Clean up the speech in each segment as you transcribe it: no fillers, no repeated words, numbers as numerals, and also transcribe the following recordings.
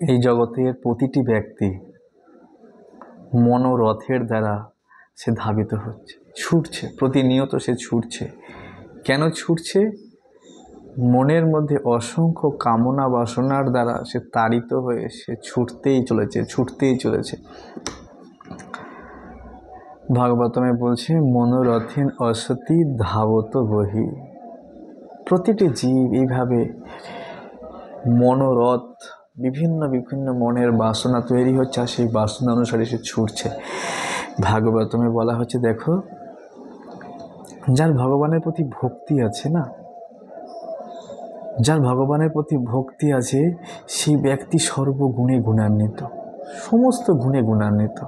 এই জগতের প্রতিটি ব্যক্তি মনোরথের দ্বারা সে ধাবিত হচ্ছে, ছুটছে, প্রতিনিয়ত সে ছুটছে। কেন ছুটছে? মনের মধ্যে অসংখ্য কামনা বাসনার দ্বারা সে তাড়িত হয়ে সে ছুটতেই চলেছে। ভাগবতমে বলছে, মনোরথেন অসতি ধাবত বহি। প্রতিটি জীব এইভাবে মনোরথ, বিভিন্ন বিভিন্ন মনের বাসনা তৈরি হচ্ছে, আর সেই বাসনা অনুসারে সে ছুটছে। ভাগবতমে বলা হচ্ছে, দেখো, যার ভগবানের প্রতি ভক্তি আছে না, যার ভগবানের প্রতি ভক্তি আছে, সেই ব্যক্তি সর্বগুণে গুণান্বিত, সমস্ত গুণে গুণান্বিত।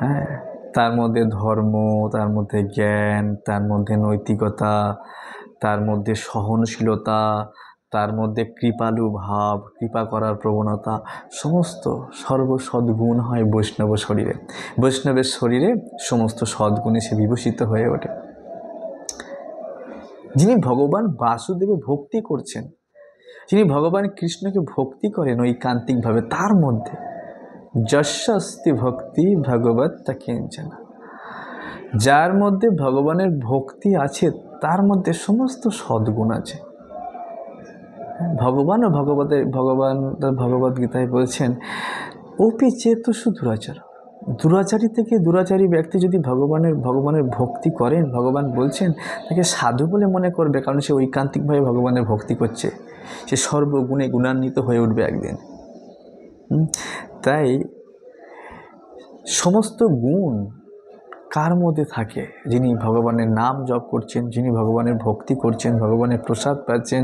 হ্যাঁ, তার মধ্যে ধর্ম, তার মধ্যে জ্ঞান, তার মধ্যে নৈতিকতা, তার মধ্যে সহনশীলতা, তার মধ্যে কৃপালু ভাব, কৃপা করার প্রবণতা, সমস্ত সর্বসদ্গুণ হয় বৈষ্ণব শরীরে। বৈষ্ণবের শরীরে সমস্ত সদ্গুণে সে বিভূষিত হয়ে ওঠে। যিনি ভগবান বাসুদেবে ভক্তি করছেন, যিনি ভগবান কৃষ্ণকে ভক্তি করেন ঐকান্তিকভাবে, তার মধ্যে যশস্তি ভক্তি ভগবত কিঞ্চনা, যার মধ্যে ভগবানের ভক্তি আছে তার মধ্যে সমস্ত সদ্গুণ আছে। ভগবান ও ভগবদ্গীতায় বলছেন, ওপি চেতসু দুরাচার। দুরাচারী থেকে দুরাচারী ব্যক্তি যদি ভগবানের ভক্তি করেন, ভগবান বলছেন তাকে সাধু বলে মনে করবে, কারণ সে ঐকান্তিকভাবে ভগবানের ভক্তি করছে, সে সর্বগুণে গুণান্বিত হয়ে উঠবে একদিন। তাই সমস্ত গুণ কার মধ্যে থাকে? যিনি ভগবানের নাম জপ করছেন, যিনি ভগবানের ভক্তি করছেন, ভগবানের প্রসাদ পাচ্ছেন,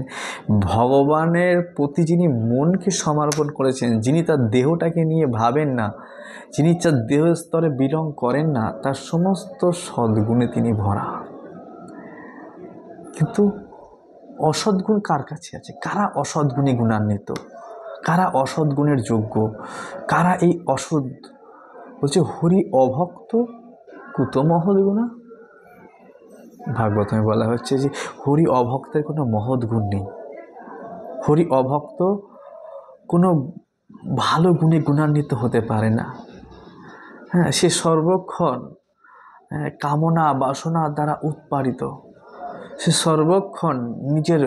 ভগবানের প্রতি যিনি মনকে সমর্পণ করেছেন, যিনি তার দেহটাকে নিয়ে ভাবেন না, যিনি তার দেহ স্তরে বিলং করেন না, তার সমস্ত সদ্গুণে তিনি ভরা। কিন্তু অসদ্গুণ কার কাছে আছে? কারা অসদ্গুণে গুণান্বিত? কারা অসদ্গুণের যোগ্য? কারা এই অসৎ? বলছে, হরি অভক্ত কুত মহৎ গুণা। ভাগবতমে বলা হচ্ছে যে হরি অভক্তের কোনো মহৎ গুণ নেই। হরি অভক্ত কোনো ভালো গুণে গুণান্বিত হতে পারে না। হ্যাঁ, সে সর্বক্ষণ কামনা বাসনা দ্বারা উৎপাদিত। সে সর্বক্ষণ নিজের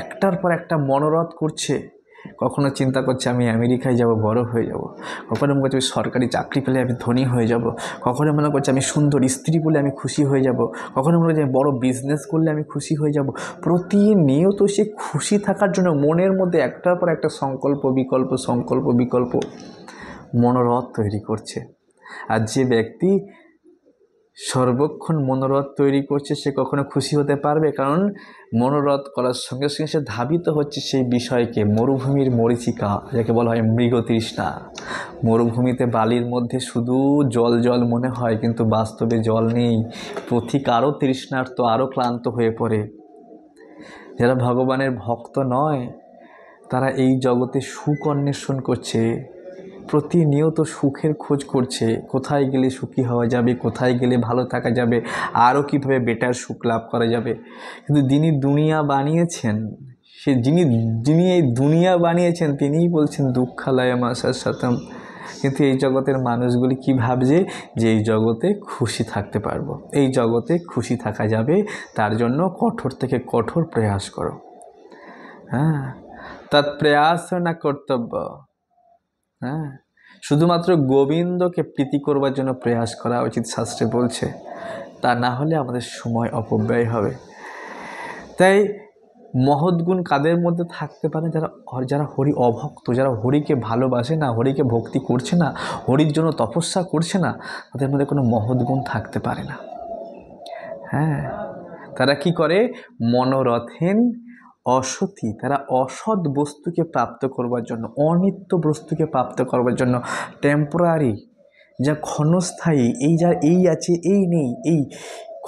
একটার পর একটা মনোরথ করছে। কখনো চিন্তা করছে আমি আমেরিকায় যাব, বড় হয়ে যাব। কখনো মনে করছে সরকারি চাকরি পেলে আমি ধনী হয়ে যাব। কখনো মনে করছে আমি সুন্দর স্ত্রী বলে আমি খুশি হয়ে যাব। কখনো মনে করছে বড় বিজনেস করলে আমি খুশি হয়ে যাব। প্রতিনিয়ত সে খুশি থাকার জন্য মনের মধ্যে একটার পর একটা সংকল্প বিকল্প মনোরথ তৈরি করছে। আর যে ব্যক্তি সর্বক্ষণ মনোরথ তৈরি করছে, সে কখনো খুশি হতে পারবে? কারণ মনোরথ করার সঙ্গে সঙ্গে সে ধাবিত হচ্ছে সেই বিষয়কে। মরুভূমির মরীচিকা, যাকে বলা হয় মৃগতৃষ্ণা। মরুভূমিতে বালির মধ্যে শুধু জল মনে হয়, কিন্তু বাস্তবে জল নেই। পথিক আরও তৃষ্ণার্ত, আরও ক্লান্ত হয়ে পড়ে। যারা ভগবানের ভক্ত নয়, তারা এই জগতে সুখ অন্বেষণ করছে, প্রতিনিয়ত সুখের খোঁজ করছে। কোথায় গেলে সুখী হওয়া যাবে, কোথায় গেলে ভালো থাকা যাবে, আরও কীভাবে বেটার সুখ লাভ করা যাবে। কিন্তু যিনি দুনিয়া বানিয়েছেন, যিনি এই দুনিয়া বানিয়েছেন, তিনিই বলছেন দুঃখালয় মাসার সাথম। কিন্তু এই জগতের মানুষগুলি কী ভাবছে? যে এই জগতে খুশি থাকতে পারবো, এই জগতে খুশি থাকা যাবে, তার জন্য কঠোর থেকে কঠোর প্রয়াস করো। হ্যাঁ, তার প্রয়াস না কর্তব্য। হ্যাঁ, শুধুমাত্র গোবিন্দকে প্রীতি করবার জন্য প্রয়াস করা উচিত, শাস্ত্রে বলছে। তা না হলে আমাদের সময় অপব্যয় হবে। তাই মহৎ গুণ কাদের মধ্যে থাকতে পারে? যারা হরি অভক্ত, যারা হরিকে ভালোবাসে না, হরিকে ভক্তি করছে না, হরির জন্য তপস্যা করছে না, তাদের মধ্যে কোনো মহৎ গুণ থাকতে পারে না। হ্যাঁ, তারা কি করে? মনোরথেন অসতি, তারা অসৎ বস্তুকে প্রাপ্ত করবার জন্য, অনিত্য বস্তুকে প্রাপ্ত করবার জন্য, টেম্পোরারি, যা ক্ষণস্থায়ী, এই আছে এই নেই, এই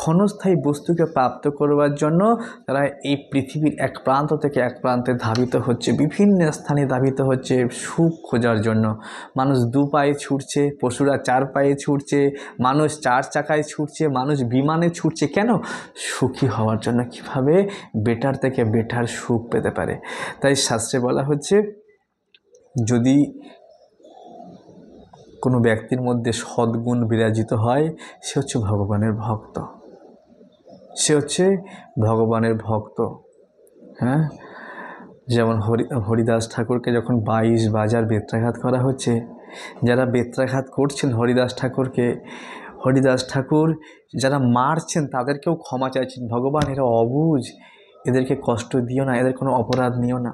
ক্ষণস্থায়ী বস্তুকে প্রাপ্ত করবার জন্য তারা এই পৃথিবীর এক প্রান্ত থেকে এক প্রান্তে ধাবিত হচ্ছে, বিভিন্ন স্থানে ধাবিত হচ্ছে সুখ খোঁজার জন্য। মানুষ 2 পায়ে ছুটছে, পশুরা 4 পায়ে ছুটছে, মানুষ 4 চাকায় ছুটছে, মানুষ বিমানে ছুটছে। কেন? সুখী হওয়ার জন্য, কিভাবে বেটার থেকে বেটার সুখ পেতে পারে। তাই শাস্ত্রে বলা হচ্ছে যদি কোনো ব্যক্তির মধ্যে সদ্গুণ বিরাজিত হয়, সে হচ্ছে ভগবানের ভক্ত, সে হচ্ছে ভগবানের ভক্ত। হ্যাঁ, যেমন হরিদাস ঠাকুরকে যখন 22 বাজার বেত্রাঘাত করা হচ্ছে, যারা বেত্রাঘাত করছেন হরিদাস ঠাকুরকে, হরিদাস ঠাকুর যারা মারছেন তাদেরকেও ক্ষমা চাইছেন, ভগবান এরা অবুঝ, এদেরকে কষ্ট দিও না, এদের কোনো অপরাধ নিও না।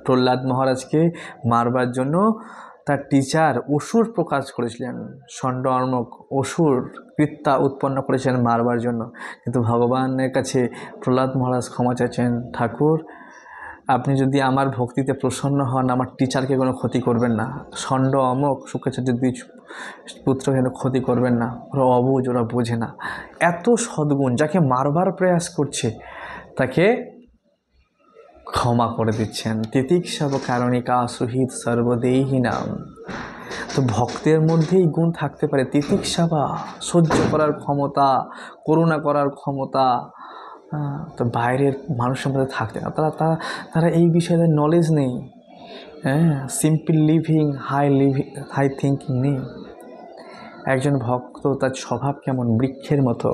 প্রহ্লাদ মহারাজকে মারবার জন্য তার টিচার অসুর প্রকাশ করেছিলেন, ষণ্ড অর্মক অসুর কৃত্যা উৎপন্ন করেছিলেন মারবার জন্য, কিন্তু ভগবানের কাছে প্রহ্লাদ মহারাজ ক্ষমা চাইছেন, ঠাকুর আপনি যদি আমার ভক্তিতে প্রসন্ন হন, আমার টিচারকে কোনো ক্ষতি করবেন না, ষণ্ড অমক শুক্রাচার্যের 2 পুত্রকে ক্ষতি করবেন না, ওরা অবুঝ, ওরা বোঝে না। এত সদ্গুণ, যাকে মারবার প্রয়াস করছে তাকে ক্ষমা করে দিচ্ছেন। তিতিক্ষাব কারণিকা সুহিত সর্বদেহী নাম। তো ভক্তের মধ্যেই গুণ থাকতে পারে, তিতিক্ষাবা, সহ্য করার ক্ষমতা, করুণা করার ক্ষমতা, তো বাইরের মানুষের মধ্যে থাকতে না। তারা এই বিষয়ে নলেজ নেই। হ্যাঁ, সিম্পল লিভিং, হাই থিঙ্কিং নেই। একজন ভক্ত তার স্বভাব কেমন, বৃক্ষের মতো।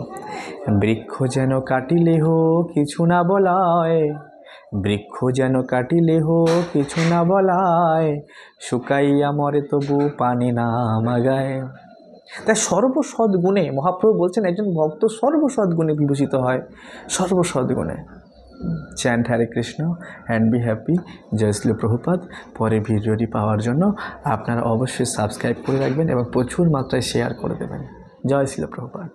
বৃক্ষ যেন কাটিলেহ কিছু না বলায়, বৃক্ষ যেন কাটিলেহ কিছু না বলায়, শুকাইয়া মরে তবু পানি না মাগায়। তাই সর্বসদ্গুণে, মহাপ্রভু বলছেন একজন ভক্ত সর্বসদ্গুণে বিভূষিত হয়, সর্বসদ্গুণে। Chant Hare Krishna and be happy. জয় শ্রী প্রভুপাদ। পরের ভিডিওটি পাওয়ার জন্য আপনারা অবশ্যই সাবস্ক্রাইব করে রাখবেন এবং প্রচুর মাত্রায় শেয়ার করে দেবেন। জয় শ্রী প্রভুপাদ।